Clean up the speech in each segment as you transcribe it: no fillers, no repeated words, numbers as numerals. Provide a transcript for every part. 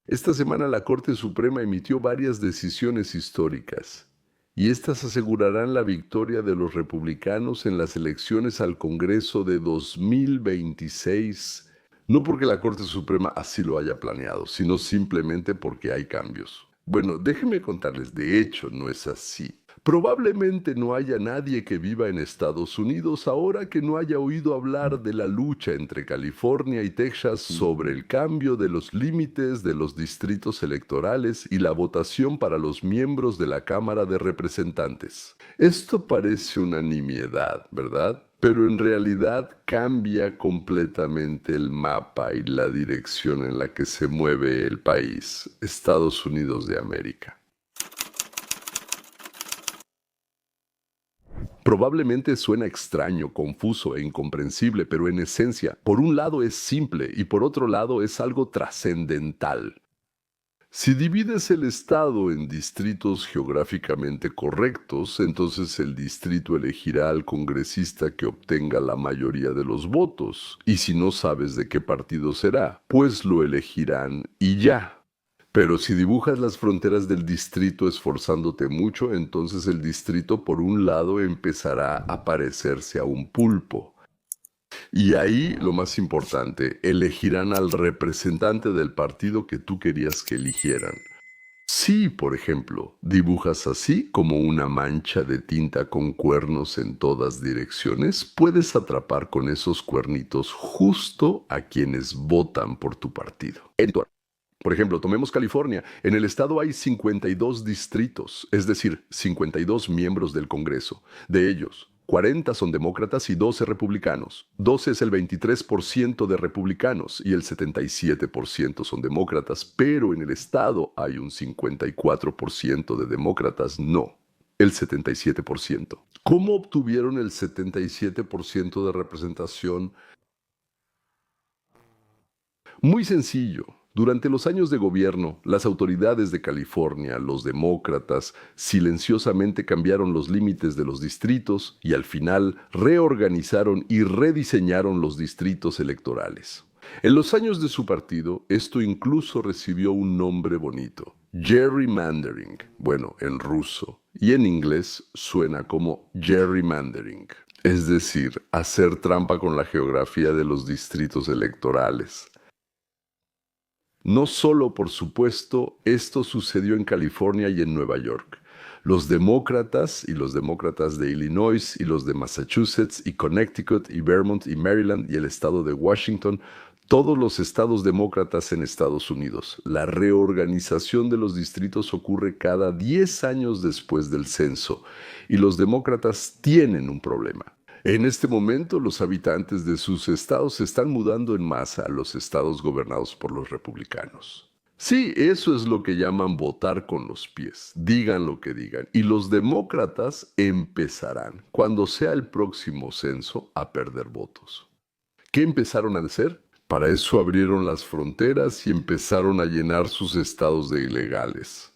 Esta semana la Corte Suprema emitió varias decisiones históricas, y estas asegurarán la victoria de los republicanos en las elecciones al Congreso de 2026, no porque la Corte Suprema así lo haya planeado, sino simplemente porque hay cambios. Bueno, déjenme contarles, de hecho no es así. Probablemente no haya nadie que viva en Estados Unidos ahora que no haya oído hablar de la lucha entre California y Texas sobre el cambio de los límites de los distritos electorales y la votación para los miembros de la Cámara de Representantes. Esto parece una nimiedad, ¿verdad? Pero en realidad cambia completamente el mapa y la dirección en la que se mueve el país, Estados Unidos de América. Probablemente suena extraño, confuso e incomprensible, pero en esencia, por un lado es simple y por otro lado es algo trascendental. Si divides el estado en distritos geográficamente correctos, entonces el distrito elegirá al congresista que obtenga la mayoría de los votos, y si no sabes de qué partido será, pues lo elegirán y ya. Pero si dibujas las fronteras del distrito esforzándote mucho, entonces el distrito por un lado empezará a parecerse a un pulpo. Y ahí, lo más importante, elegirán al representante del partido que tú querías que eligieran. Si, por ejemplo, dibujas así como una mancha de tinta con cuernos en todas direcciones, puedes atrapar con esos cuernitos justo a quienes votan por tu partido. Por ejemplo, tomemos California. En el estado hay 52 distritos, es decir, 52 miembros del Congreso. De ellos, 40 son demócratas y 12 republicanos. 12 es el 23% de republicanos y el 77% son demócratas, pero en el estado hay un 54% de demócratas, no, el 77%. ¿Cómo obtuvieron el 77% de representación? Muy sencillo. Durante los años de gobierno, las autoridades de California, los demócratas, silenciosamente cambiaron los límites de los distritos y al final reorganizaron y rediseñaron los distritos electorales. En los años de su partido, esto incluso recibió un nombre bonito, gerrymandering, bueno, en ruso, y en inglés suena como gerrymandering, es decir, hacer trampa con la geografía de los distritos electorales. No solo, por supuesto, esto sucedió en California y en Nueva York. Los demócratas y los demócratas de Illinois y los de Massachusetts y Connecticut y Vermont y Maryland y el estado de Washington, todos los estados demócratas en Estados Unidos. La reorganización de los distritos ocurre cada 10 años después del censo y los demócratas tienen un problema. En este momento, los habitantes de sus estados se están mudando en masa a los estados gobernados por los republicanos. Sí, eso es lo que llaman votar con los pies, digan lo que digan. Y los demócratas empezarán, cuando sea el próximo censo, a perder votos. ¿Qué empezaron a hacer? Para eso abrieron las fronteras y empezaron a llenar sus estados de ilegales.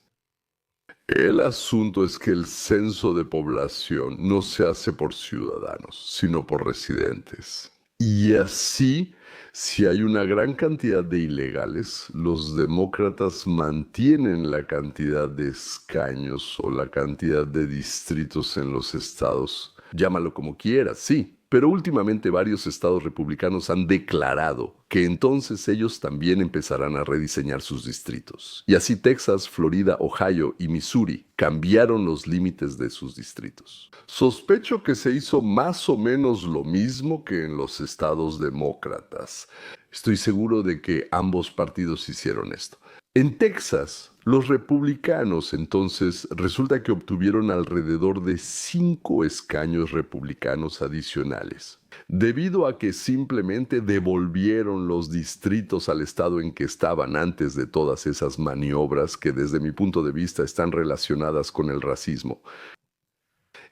El asunto es que el censo de población no se hace por ciudadanos, sino por residentes. Y así, si hay una gran cantidad de ilegales, los demócratas mantienen la cantidad de escaños o la cantidad de distritos en los estados. Llámalo como quieras, sí. Pero últimamente varios estados republicanos han declarado que entonces ellos también empezarán a rediseñar sus distritos. Y así Texas, Florida, Ohio y Missouri cambiaron los límites de sus distritos. Sospecho que se hizo más o menos lo mismo que en los estados demócratas. Estoy seguro de que ambos partidos hicieron esto. En Texas, los republicanos entonces resulta que obtuvieron alrededor de 5 escaños republicanos adicionales, debido a que simplemente devolvieron los distritos al estado en que estaban antes de todas esas maniobras que desde mi punto de vista están relacionadas con el racismo.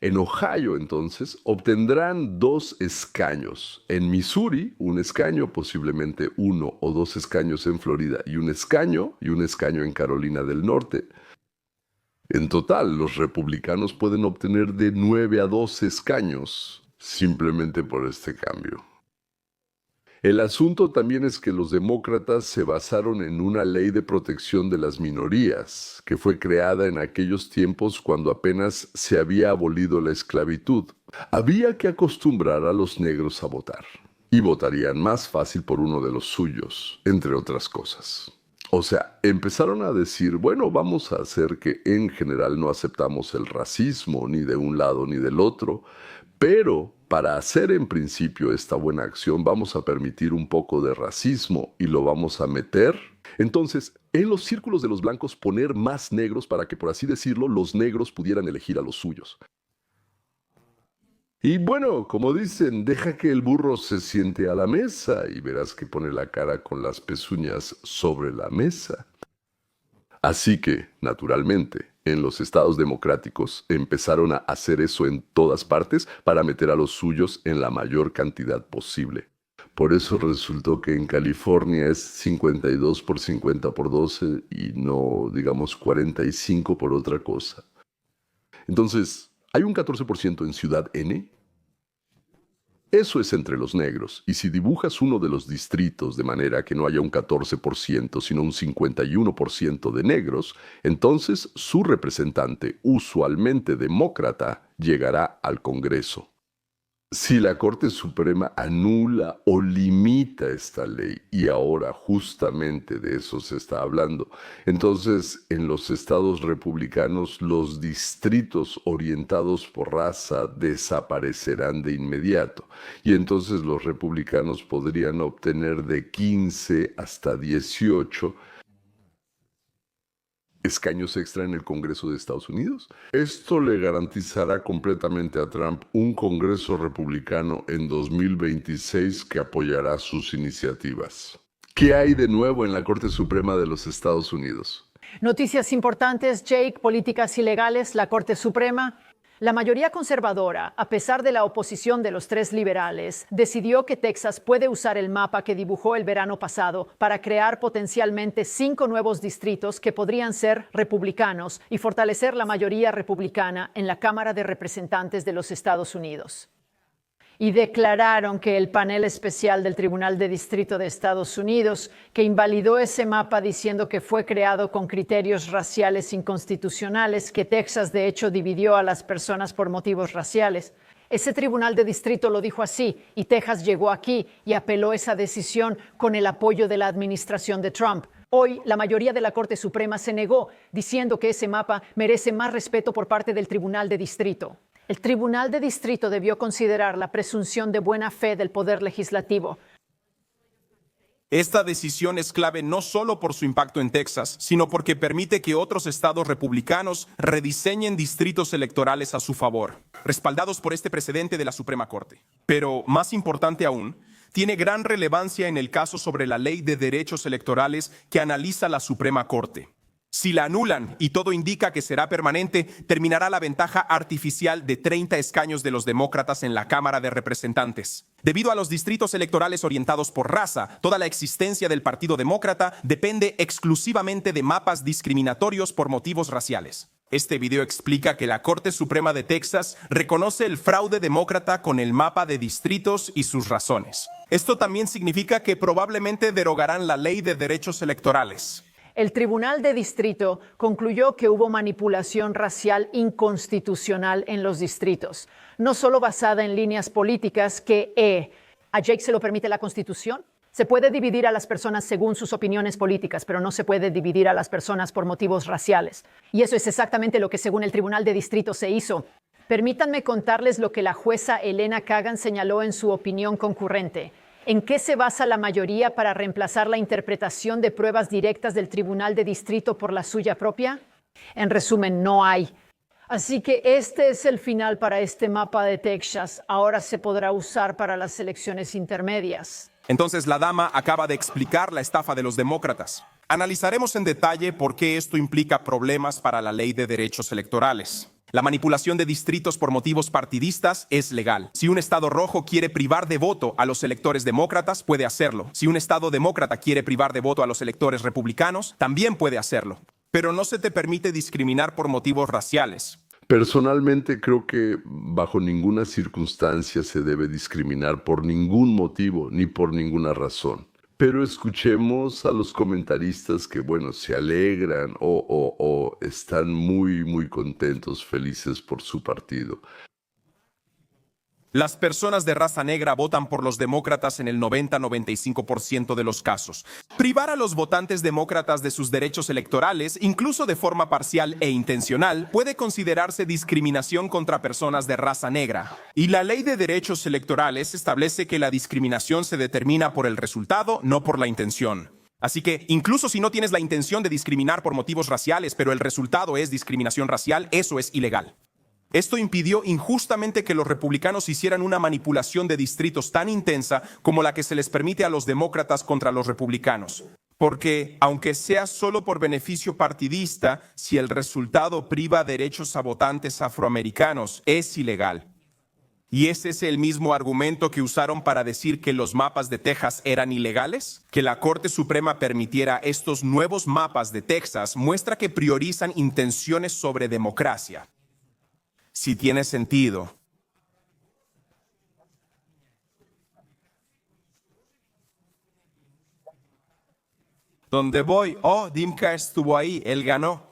En Ohio, entonces, obtendrán 2 escaños. En Missouri, un escaño, posiblemente 1 o 2 escaños en Florida y un escaño en Carolina del Norte. En total, los republicanos pueden obtener de 9 a 12 escaños simplemente por este cambio. El asunto también es que los demócratas se basaron en una ley de protección de las minorías, que fue creada en aquellos tiempos cuando apenas se había abolido la esclavitud. Había que acostumbrar a los negros a votar, y votarían más fácil por uno de los suyos, entre otras cosas. O sea, empezaron a decir, bueno, vamos a hacer que en general no aceptamos el racismo ni de un lado ni del otro, pero para hacer en principio esta buena acción vamos a permitir un poco de racismo y lo vamos a meter. Entonces, en los círculos de los blancos poner más negros para que, por así decirlo, los negros pudieran elegir a los suyos. Y bueno, como dicen, deja que el burro se siente a la mesa y verás que pone la cara con las pezuñas sobre la mesa. Así que, naturalmente, en los estados democráticos empezaron a hacer eso en todas partes para meter a los suyos en la mayor cantidad posible. Por eso resultó que en California es 52 por 50 por 12 y no, digamos, 45 por otra cosa. Entonces, ¿hay un 14% en Ciudad N? Eso es entre los negros, y si dibujas uno de los distritos de manera que no haya un 14%, sino un 51% de negros, entonces su representante, usualmente demócrata, llegará al Congreso. Si la Corte Suprema anula o limita esta ley, y ahora justamente de eso se está hablando, entonces en los estados republicanos los distritos orientados por raza desaparecerán de inmediato, y entonces los republicanos podrían obtener de 15 hasta 18 escaños extra en el Congreso de Estados Unidos. Esto le garantizará completamente a Trump un Congreso republicano en 2026 que apoyará sus iniciativas. ¿Qué hay de nuevo en la Corte Suprema de los Estados Unidos? Noticias importantes, Jake, políticas ilegales, la Corte Suprema. La mayoría conservadora, a pesar de la oposición de los tres liberales, decidió que Texas puede usar el mapa que dibujó el verano pasado para crear potencialmente 5 nuevos distritos que podrían ser republicanos y fortalecer la mayoría republicana en la Cámara de Representantes de los Estados Unidos. Y declararon que el panel especial del Tribunal de Distrito de Estados Unidos, que invalidó ese mapa diciendo que fue creado con criterios raciales inconstitucionales, que Texas de hecho dividió a las personas por motivos raciales. Ese Tribunal de Distrito lo dijo así, y Texas llegó aquí y apeló esa decisión con el apoyo de la administración de Trump. Hoy, la mayoría de la Corte Suprema se negó, diciendo que ese mapa merece más respeto por parte del Tribunal de Distrito. El Tribunal de Distrito debió considerar la presunción de buena fe del Poder Legislativo. Esta decisión es clave no solo por su impacto en Texas, sino porque permite que otros estados republicanos rediseñen distritos electorales a su favor, respaldados por este precedente de la Suprema Corte. Pero, más importante aún, tiene gran relevancia en el caso sobre la Ley de Derechos Electorales que analiza la Suprema Corte. Si la anulan, y todo indica que será permanente, terminará la ventaja artificial de 30 escaños de los demócratas en la Cámara de Representantes. Debido a los distritos electorales orientados por raza, toda la existencia del Partido Demócrata depende exclusivamente de mapas discriminatorios por motivos raciales. Este video explica que la Corte Suprema de Texas reconoce el fraude demócrata con el mapa de distritos y sus razones. Esto también significa que probablemente derogarán la Ley de Derechos Electorales. El Tribunal de Distrito concluyó que hubo manipulación racial inconstitucional en los distritos, no solo basada en líneas políticas que a Jake se lo permite la Constitución. Se puede dividir a las personas según sus opiniones políticas, pero no se puede dividir a las personas por motivos raciales. Y eso es exactamente lo que según el Tribunal de Distrito se hizo. Permítanme contarles lo que la jueza Elena Kagan señaló en su opinión concurrente. ¿En qué se basa la mayoría para reemplazar la interpretación de pruebas directas del Tribunal de Distrito por la suya propia? En resumen, no hay. Así que este es el final para este mapa de Texas. Ahora se podrá usar para las elecciones intermedias. Entonces la dama acaba de explicar la estafa de los demócratas. Analizaremos en detalle por qué esto implica problemas para la Ley de Derechos Electorales. La manipulación de distritos por motivos partidistas es legal. Si un estado rojo quiere privar de voto a los electores demócratas, puede hacerlo. Si un estado demócrata quiere privar de voto a los electores republicanos, también puede hacerlo. Pero no se te permite discriminar por motivos raciales. Personalmente creo que bajo ninguna circunstancia se debe discriminar por ningún motivo ni por ninguna razón. Pero escuchemos a los comentaristas que, bueno, se alegran o están muy contentos, felices por su partido. Las personas de raza negra votan por los demócratas en el 90-95% de los casos. Privar a los votantes demócratas de sus derechos electorales, incluso de forma parcial e intencional, puede considerarse discriminación contra personas de raza negra. Y la Ley de Derechos Electorales establece que la discriminación se determina por el resultado, no por la intención. Así que, incluso si no tienes la intención de discriminar por motivos raciales, pero el resultado es discriminación racial, eso es ilegal. Esto impidió injustamente que los republicanos hicieran una manipulación de distritos tan intensa como la que se les permite a los demócratas contra los republicanos. Porque, aunque sea solo por beneficio partidista, si el resultado priva derechos a votantes afroamericanos, es ilegal. ¿Y ese es el mismo argumento que usaron para decir que los mapas de Texas eran ilegales? Que la Corte Suprema permitiera estos nuevos mapas de Texas muestra que priorizan intenciones sobre democracia. Si tiene sentido. ¿Dónde voy? Oh, Dimka estuvo ahí, él ganó.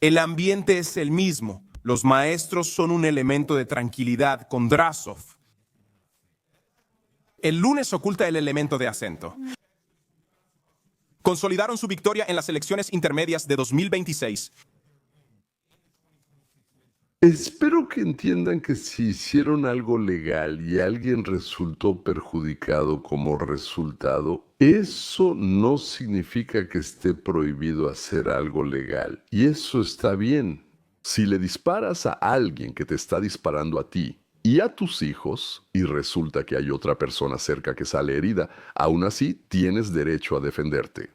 El ambiente es el mismo. Los maestros son un elemento de tranquilidad con Drasov. El lunes oculta el elemento de acento. Consolidaron su victoria en las elecciones intermedias de 2026. Espero que entiendan que si hicieron algo legal y alguien resultó perjudicado como resultado, eso no significa que esté prohibido hacer algo legal. Y eso está bien. Si le disparas a alguien que te está disparando a ti y a tus hijos, y resulta que hay otra persona cerca que sale herida, aún así tienes derecho a defenderte.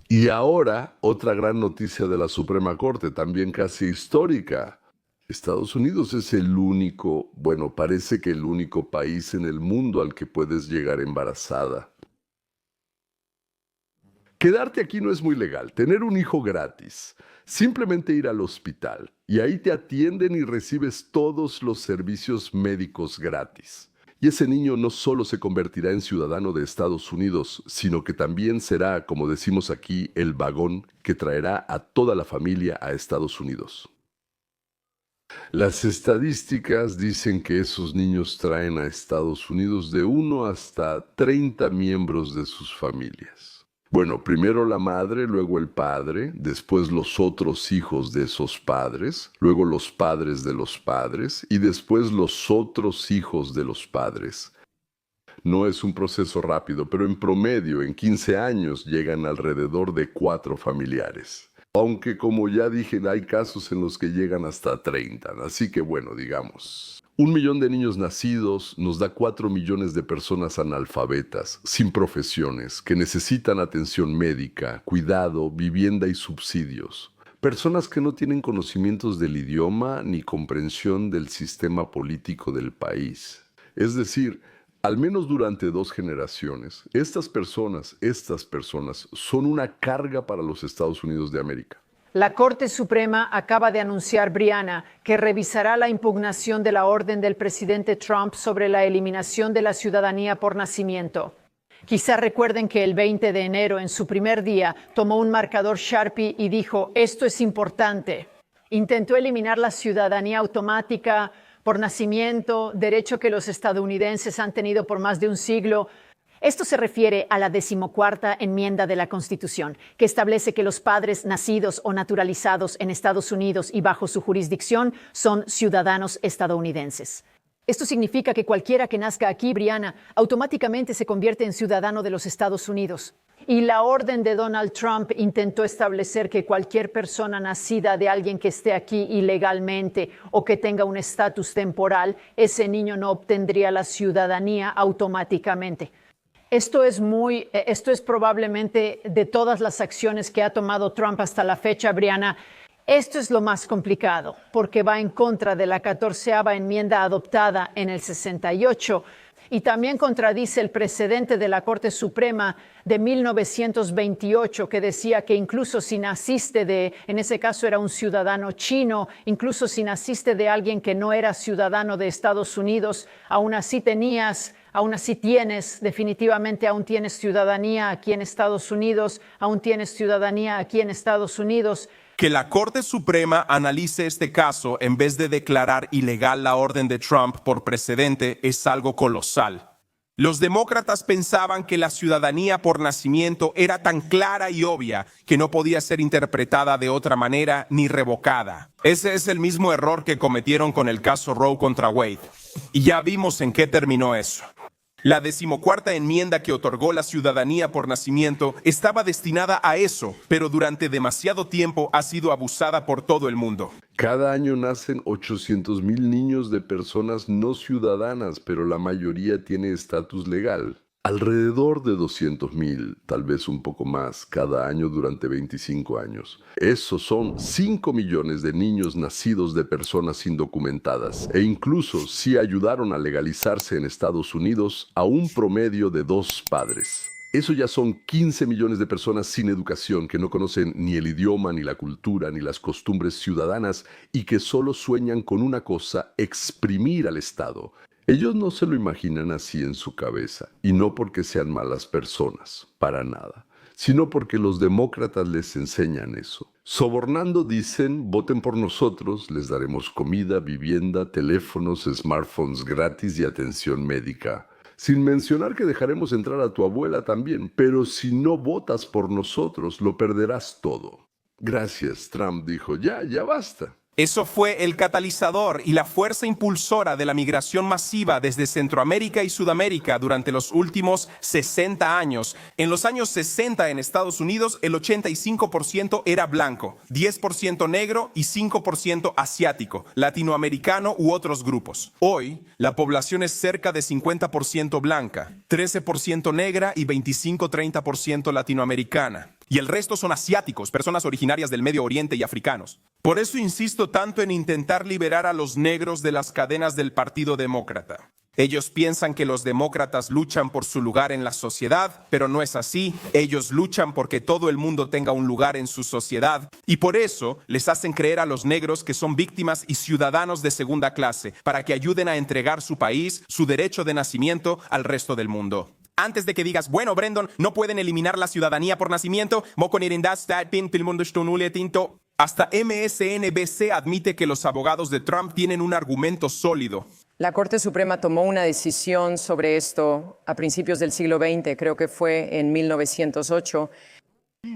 Y ahora, otra gran noticia de la Suprema Corte, también casi histórica. Estados Unidos es el único, bueno, parece que el único país en el mundo al que puedes llegar embarazada. Quedarte aquí no es muy legal, tener un hijo gratis, simplemente ir al hospital y ahí te atienden y recibes todos los servicios médicos gratis. Y ese niño no solo se convertirá en ciudadano de Estados Unidos, sino que también será, como decimos aquí, el vagón que traerá a toda la familia a Estados Unidos. Las estadísticas dicen que esos niños traen a Estados Unidos de 1 hasta 30 miembros de sus familias. Bueno, primero la madre, luego el padre, después los otros hijos de esos padres, luego los padres de los padres y después los otros hijos de los padres. No es un proceso rápido, pero en promedio, en 15 años, llegan alrededor de 4 familiares. Aunque, como ya dije, hay casos en los que llegan hasta 30, así que bueno, digamos. 1 millón de niños nacidos nos da 4 millones de personas analfabetas, sin profesiones, que necesitan atención médica, cuidado, vivienda y subsidios. Personas que no tienen conocimientos del idioma ni comprensión del sistema político del país. Es decir, al menos durante 2 generaciones, estas personas son una carga para los Estados Unidos de América. La Corte Suprema acaba de anunciar, Brianna, que revisará la impugnación de la orden del presidente Trump sobre la eliminación de la ciudadanía por nacimiento. Quizá recuerden que el 20 de enero, en su primer día, tomó un marcador Sharpie y dijo, esto es importante. Intentó eliminar la ciudadanía automática por nacimiento, derecho que los estadounidenses han tenido por más de un siglo. Esto se refiere a la 14ª enmienda de la Constitución, que establece que los padres nacidos o naturalizados en Estados Unidos y bajo su jurisdicción son ciudadanos estadounidenses. Esto significa que cualquiera que nazca aquí, Brianna, automáticamente se convierte en ciudadano de los Estados Unidos. Y la orden de Donald Trump intentó establecer que cualquier persona nacida de alguien que esté aquí ilegalmente o que tenga un estatus temporal, ese niño no obtendría la ciudadanía automáticamente. Esto es probablemente de todas las acciones que ha tomado Trump hasta la fecha, Brianna, esto es lo más complicado, porque va en contra de la 14ª enmienda adoptada en el 68. y también contradice el precedente de la Corte Suprema de 1928 que decía que incluso si naciste en ese caso era un ciudadano chino, incluso si naciste de alguien que no era ciudadano de Estados Unidos, aún así definitivamente aún tienes ciudadanía aquí en Estados Unidos, Que la Corte Suprema analice este caso en vez de declarar ilegal la orden de Trump por precedente es algo colosal. Los demócratas pensaban que la ciudadanía por nacimiento era tan clara y obvia que no podía ser interpretada de otra manera ni revocada. Ese es el mismo error que cometieron con el caso Roe contra Wade. Y ya vimos en qué terminó eso. La 14ª enmienda que otorgó la ciudadanía por nacimiento estaba destinada a eso, pero durante demasiado tiempo ha sido abusada por todo el mundo. Cada año nacen 800,000 niños de personas no ciudadanas, pero la mayoría tiene estatus legal. Alrededor de 200,000, tal vez un poco más, cada año durante 25 años. Esos son 5 millones de niños nacidos de personas indocumentadas e incluso si ayudaron a legalizarse en Estados Unidos a un promedio de 2 padres. Eso ya son 15 millones de personas sin educación que no conocen ni el idioma, ni la cultura, ni las costumbres ciudadanas y que solo sueñan con una cosa: exprimir al Estado. Ellos no se lo imaginan así en su cabeza, y no porque sean malas personas, para nada, sino porque los demócratas les enseñan eso. Sobornando dicen: voten por nosotros, les daremos comida, vivienda, teléfonos, smartphones gratis y atención médica. Sin mencionar que dejaremos entrar a tu abuela también, pero si no votas por nosotros, lo perderás todo. Gracias, Trump dijo, ya basta. Eso fue el catalizador y la fuerza impulsora de la migración masiva desde Centroamérica y Sudamérica durante los últimos 60 años. En los años 60 en Estados Unidos, el 85% era blanco, 10% negro y 5% asiático, latinoamericano u otros grupos. Hoy, la población es cerca de 50% blanca, 13% negra y 25-30% latinoamericana. Y el resto son asiáticos, personas originarias del Medio Oriente y africanos. Por eso insisto tanto en intentar liberar a los negros de las cadenas del Partido Demócrata. Ellos piensan que los demócratas luchan por su lugar en la sociedad, pero no es así. Ellos luchan porque todo el mundo tenga un lugar en su sociedad. Y por eso les hacen creer a los negros que son víctimas y ciudadanos de segunda clase, para que ayuden a entregar su país, su derecho de nacimiento al resto del mundo. Antes de que digas, bueno, Brendon, no pueden eliminar la ciudadanía por nacimiento, hasta MSNBC admite que los abogados de Trump tienen un argumento sólido. La Corte Suprema tomó una decisión sobre esto a principios del siglo XX, creo que fue en 1908.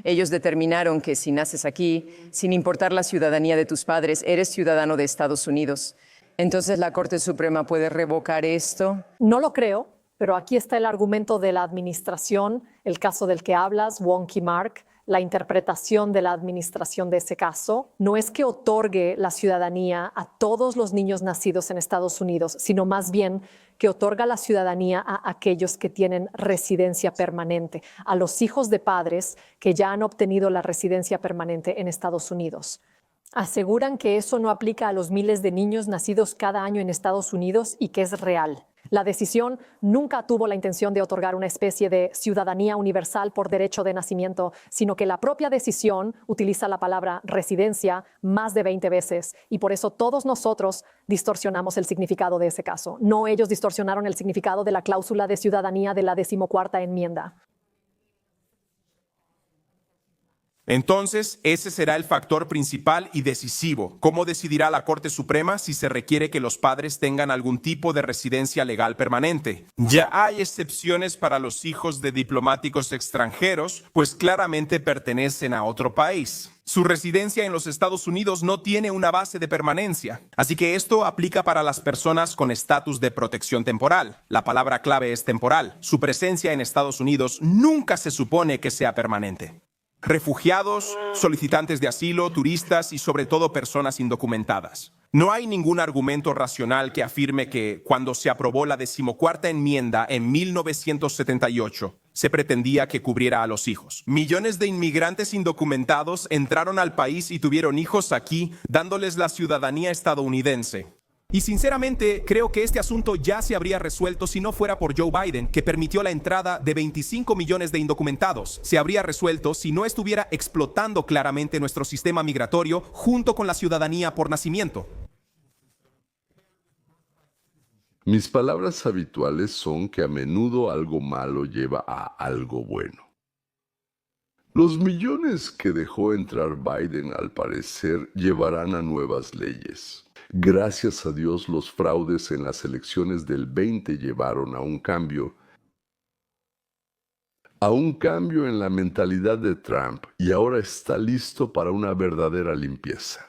Ellos determinaron que si naces aquí, sin importar la ciudadanía de tus padres, eres ciudadano de Estados Unidos. Entonces, ¿la Corte Suprema puede revocar esto? No lo creo. Pero aquí está el argumento de la administración, el caso del que hablas, Wonky Mark, la interpretación de la administración de ese caso. No es que otorgue la ciudadanía a todos los niños nacidos en Estados Unidos, sino más bien que otorga la ciudadanía a aquellos que tienen residencia permanente, a los hijos de padres que ya han obtenido la residencia permanente en Estados Unidos. Aseguran que eso no aplica a los miles de niños nacidos cada año en Estados Unidos y que es real. La decisión nunca tuvo la intención de otorgar una especie de ciudadanía universal por derecho de nacimiento, sino que la propia decisión utiliza la palabra residencia más de 20 veces y por eso todos nosotros distorsionamos el significado de ese caso. No ellos distorsionaron el significado de la cláusula de ciudadanía de la 14ª enmienda. Entonces, ese será el factor principal y decisivo. ¿Cómo decidirá la Corte Suprema si se requiere que los padres tengan algún tipo de residencia legal permanente? Ya hay excepciones para los hijos de diplomáticos extranjeros, pues claramente pertenecen a otro país. Su residencia en los Estados Unidos no tiene una base de permanencia, así que esto aplica para las personas con estatus de protección temporal. La palabra clave es temporal. Su presencia en Estados Unidos nunca se supone que sea permanente. Refugiados, solicitantes de asilo, turistas y sobre todo personas indocumentadas. No hay ningún argumento racional que afirme que cuando se aprobó la 14ª enmienda en 1978, se pretendía que cubriera a los hijos. Millones de inmigrantes indocumentados entraron al país y tuvieron hijos aquí, dándoles la ciudadanía estadounidense. Y sinceramente, creo que este asunto ya se habría resuelto si no fuera por Joe Biden, que permitió la entrada de 25 millones de indocumentados. Se habría resuelto si no estuviera explotando claramente nuestro sistema migratorio junto con la ciudadanía por nacimiento. Mis palabras habituales son que a menudo algo malo lleva a algo bueno. Los millones que dejó entrar Biden, al parecer, llevarán a nuevas leyes. Gracias a Dios, los fraudes en las elecciones del 20 llevaron a un cambio en la mentalidad de Trump, y ahora está listo para una verdadera limpieza.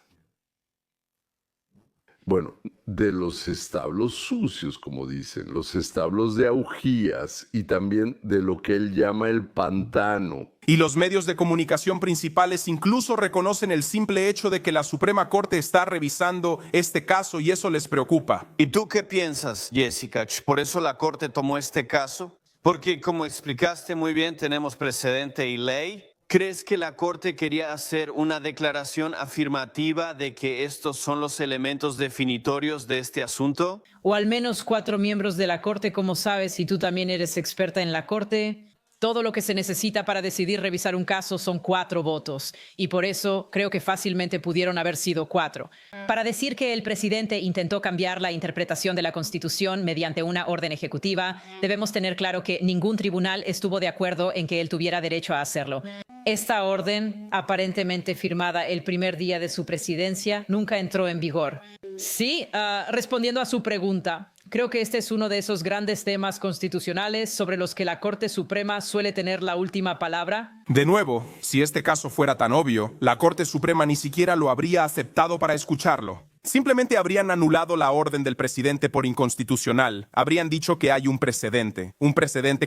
Bueno, de los establos sucios, como dicen, los establos de augías y también de lo que él llama el pantano. Y los medios de comunicación principales incluso reconocen el simple hecho de que la Suprema Corte está revisando este caso y eso les preocupa. ¿Y tú qué piensas, Jessica? ¿Por eso la Corte tomó este caso? Porque, como explicaste muy bien, tenemos precedente y ley. ¿Crees que la Corte quería hacer una declaración afirmativa de que estos son los elementos definitorios de este asunto? O al menos 4 miembros de la Corte, como sabes, y tú también eres experta en la Corte. Todo lo que se necesita para decidir revisar un caso son 4 votos, y por eso creo que fácilmente pudieron haber sido 4. Para decir que el presidente intentó cambiar la interpretación de la Constitución mediante una orden ejecutiva, debemos tener claro que ningún tribunal estuvo de acuerdo en que él tuviera derecho a hacerlo. Esta orden, aparentemente firmada el primer día de su presidencia, nunca entró en vigor. Sí, respondiendo a su pregunta, creo que este es uno de esos grandes temas constitucionales sobre los que la Corte Suprema suele tener la última palabra. De nuevo, si este caso fuera tan obvio, la Corte Suprema ni siquiera lo habría aceptado para escucharlo. Simplemente habrían anulado la orden del presidente por inconstitucional. Habrían dicho que hay un precedente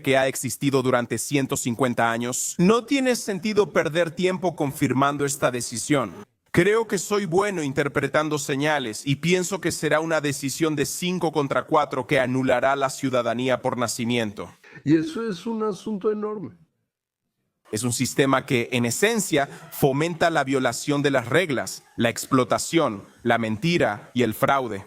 que ha existido durante 150 años. No tiene sentido perder tiempo confirmando esta decisión. Creo que soy bueno interpretando señales y pienso que será una decisión de 5 contra 4 que anulará la ciudadanía por nacimiento. Y eso es un asunto enorme. Es un sistema que, en esencia, fomenta la violación de las reglas, la explotación, la mentira y el fraude.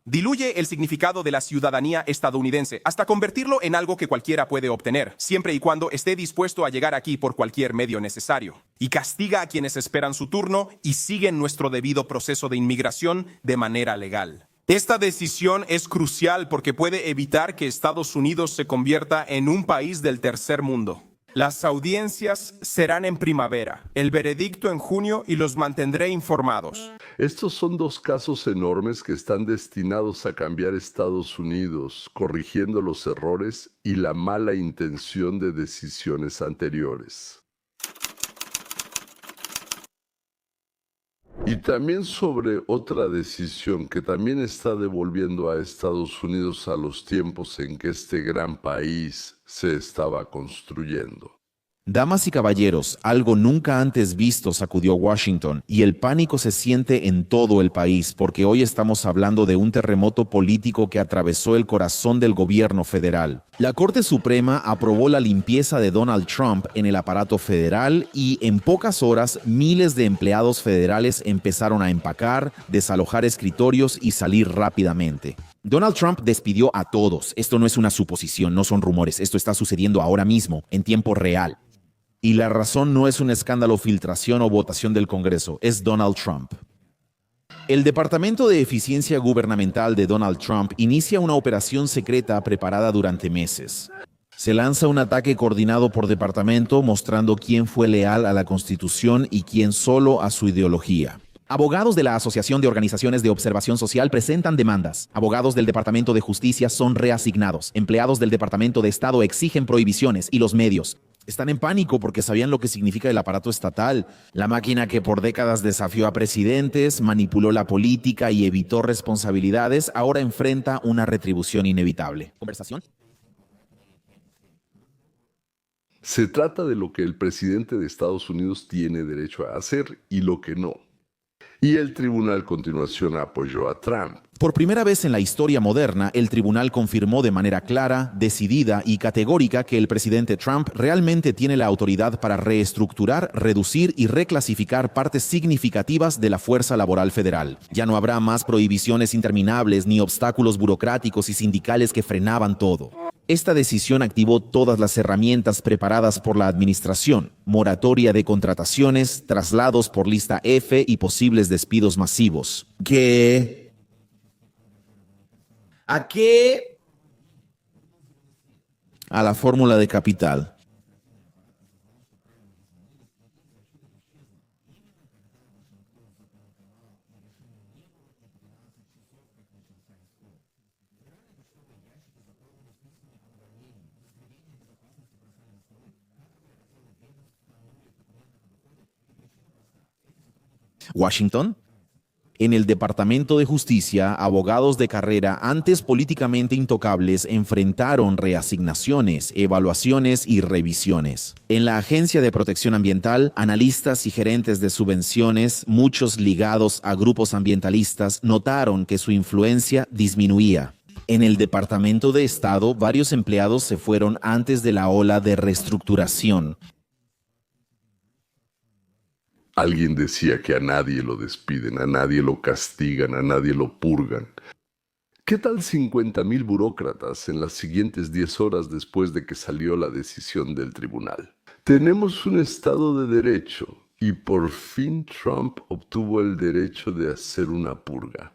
Diluye el significado de la ciudadanía estadounidense hasta convertirlo en algo que cualquiera puede obtener, siempre y cuando esté dispuesto a llegar aquí por cualquier medio necesario. Y castiga a quienes esperan su turno y siguen nuestro debido proceso de inmigración de manera legal. Esta decisión es crucial porque puede evitar que Estados Unidos se convierta en un país del tercer mundo. Las audiencias serán en primavera, el veredicto en junio y los mantendré informados. Estos son 2 casos enormes que están destinados a cambiar Estados Unidos, corrigiendo los errores y la mala intención de decisiones anteriores. Y también sobre otra decisión que también está devolviendo a Estados Unidos a los tiempos en que este gran país se estaba construyendo. Damas y caballeros, algo nunca antes visto sacudió Washington y el pánico se siente en todo el país porque hoy estamos hablando de un terremoto político que atravesó el corazón del gobierno federal. La Corte Suprema aprobó la limpieza de Donald Trump en el aparato federal y en pocas horas miles de empleados federales empezaron a empacar, desalojar escritorios y salir rápidamente. Donald Trump despidió a todos. Esto no es una suposición, no son rumores. Esto está sucediendo ahora mismo, en tiempo real. Y la razón no es un escándalo, filtración o votación del Congreso, es Donald Trump. El Departamento de Eficiencia Gubernamental de Donald Trump inicia una operación secreta preparada durante meses. Se lanza un ataque coordinado por departamento mostrando quién fue leal a la Constitución y quién solo a su ideología. Abogados de la Asociación de Organizaciones de Observación Social presentan demandas. Abogados del Departamento de Justicia son reasignados. Empleados del Departamento de Estado exigen prohibiciones y los medios están en pánico porque sabían lo que significa el aparato estatal. La máquina que por décadas desafió a presidentes, manipuló la política y evitó responsabilidades, ahora enfrenta una retribución inevitable. ¿Conversación? Se trata de lo que el presidente de Estados Unidos tiene derecho a hacer y lo que no. y el tribunal a continuación apoyó a Trump. Por primera vez en la historia moderna, el tribunal confirmó de manera clara, decidida y categórica que el presidente Trump realmente tiene la autoridad para reestructurar, reducir y reclasificar partes significativas de la fuerza laboral federal. Ya no habrá más prohibiciones interminables ni obstáculos burocráticos y sindicales que frenaban todo. Esta decisión activó todas las herramientas preparadas por la administración: moratoria de contrataciones, traslados por lista F y posibles despidos masivos. ¿A qué? A la fórmula de capital. Washington. En el Departamento de Justicia, abogados de carrera antes políticamente intocables enfrentaron reasignaciones, evaluaciones y revisiones. En la Agencia de Protección Ambiental, analistas y gerentes de subvenciones, muchos ligados a grupos ambientalistas, notaron que su influencia disminuía. En el Departamento de Estado, varios empleados se fueron antes de la ola de reestructuración. Alguien decía que a nadie lo despiden, a nadie lo castigan, a nadie lo purgan. ¿Qué tal 50,000 burócratas en las siguientes 10 horas después de que salió la decisión del tribunal? Tenemos un Estado de Derecho y por fin Trump obtuvo el derecho de hacer una purga.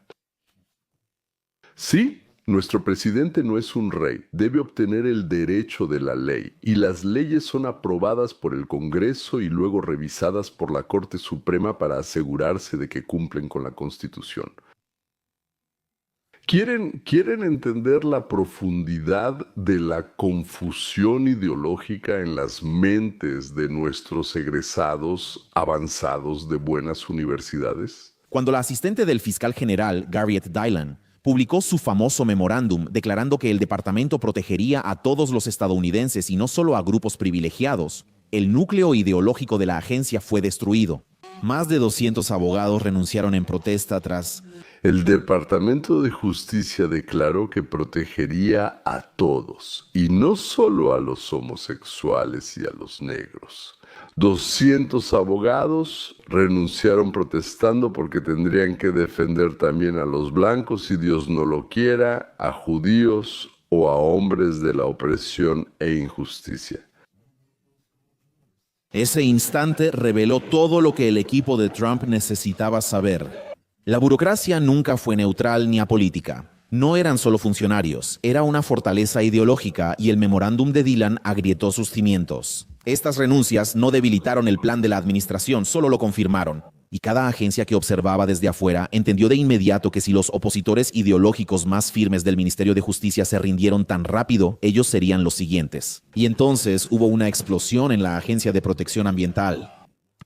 Sí, nuestro presidente no es un rey, debe obtener el derecho de la ley, y las leyes son aprobadas por el Congreso y luego revisadas por la Corte Suprema para asegurarse de que cumplen con la Constitución. ¿Quieren entender la profundidad de la confusión ideológica en las mentes de nuestros egresados avanzados de buenas universidades? Cuando la asistente del fiscal general, Garriett Dillon, publicó su famoso memorándum declarando que el departamento protegería a todos los estadounidenses y no solo a grupos privilegiados, el núcleo ideológico de la agencia fue destruido. Más de 200 abogados renunciaron en protesta tras... El Departamento de Justicia declaró que protegería a todos, y no solo a los homosexuales y a los negros. 200 abogados renunciaron protestando porque tendrían que defender también a los blancos, si Dios no lo quiera, a judíos o a hombres de la opresión e injusticia. Ese instante reveló todo lo que el equipo de Trump necesitaba saber. La burocracia nunca fue neutral ni apolítica. No eran solo funcionarios, era una fortaleza ideológica y el memorándum de Dillon agrietó sus cimientos. Estas renuncias no debilitaron el plan de la administración, solo lo confirmaron. Y cada agencia que observaba desde afuera entendió de inmediato que si los opositores ideológicos más firmes del Ministerio de Justicia se rindieron tan rápido, ellos serían los siguientes. Y entonces hubo una explosión en la Agencia de Protección Ambiental.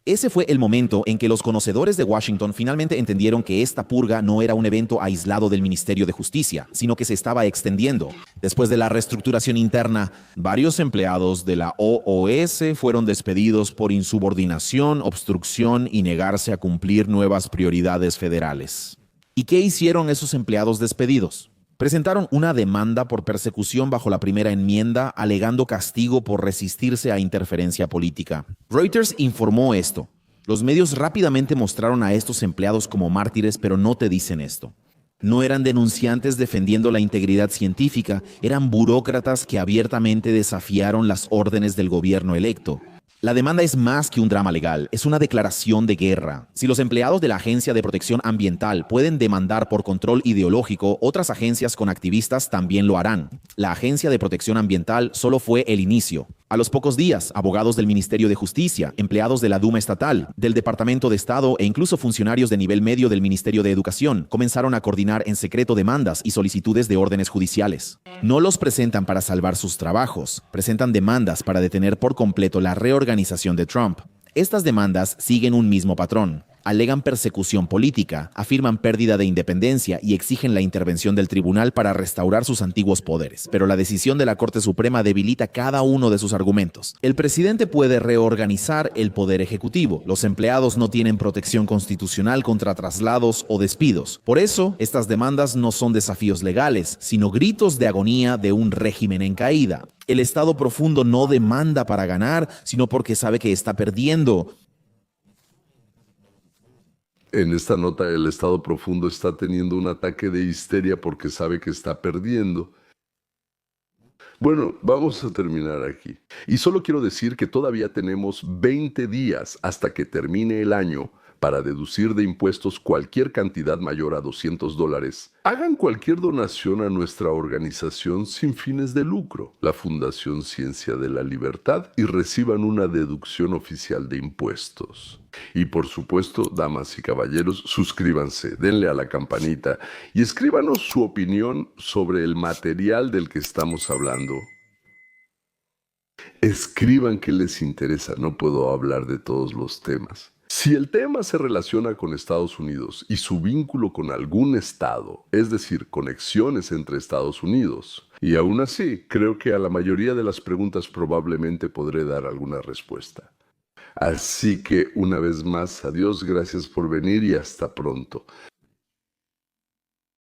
Ese fue el momento en que los conocedores de Washington finalmente entendieron que esta purga no era un evento aislado del Ministerio de Justicia, sino que se estaba extendiendo. Después de la reestructuración interna, varios empleados de la OOS fueron despedidos por insubordinación, obstrucción y negarse a cumplir nuevas prioridades federales. ¿Y qué hicieron esos empleados despedidos? Presentaron una demanda por persecución bajo la primera enmienda, alegando castigo por resistirse a interferencia política. Reuters informó esto. Los medios rápidamente mostraron a estos empleados como mártires, pero no te dicen esto. No eran denunciantes defendiendo la integridad científica, eran burócratas que abiertamente desafiaron las órdenes del gobierno electo. La demanda es más que un drama legal, es una declaración de guerra. Si los empleados de la Agencia de Protección Ambiental pueden demandar por control ideológico, otras agencias con activistas también lo harán. La Agencia de Protección Ambiental solo fue el inicio. A los pocos días, abogados del Ministerio de Justicia, empleados de la Duma Estatal, del Departamento de Estado e incluso funcionarios de nivel medio del Ministerio de Educación comenzaron a coordinar en secreto demandas y solicitudes de órdenes judiciales. No los presentan para salvar sus trabajos, presentan demandas para detener por completo la reorganización de Trump. Estas demandas siguen un mismo patrón. Alegan persecución política, afirman pérdida de independencia y exigen la intervención del tribunal para restaurar sus antiguos poderes. Pero la decisión de la Corte Suprema debilita cada uno de sus argumentos. El presidente puede reorganizar el poder ejecutivo. Los empleados no tienen protección constitucional contra traslados o despidos. Por eso, estas demandas no son desafíos legales, sino gritos de agonía de un régimen en caída. El Estado profundo no demanda para ganar, sino porque sabe que está perdiendo. En esta nota, el Estado profundo está teniendo un ataque de histeria porque sabe que está perdiendo. Bueno, vamos a terminar aquí. Y solo quiero decir que todavía tenemos 20 días hasta que termine el año para deducir de impuestos cualquier cantidad mayor a $200. Hagan cualquier donación a nuestra organización sin fines de lucro, la Fundación Ciencia de la Libertad, y reciban una deducción oficial de impuestos. Y por supuesto, damas y caballeros, suscríbanse, denle a la campanita y escríbanos su opinión sobre el material del que estamos hablando. Escriban qué les interesa, no puedo hablar de todos los temas. Si el tema se relaciona con Estados Unidos y su vínculo con algún estado, es decir, conexiones entre Estados Unidos, y aún así, creo que a la mayoría de las preguntas probablemente podré dar alguna respuesta. Así que, una vez más, adiós, gracias por venir y hasta pronto.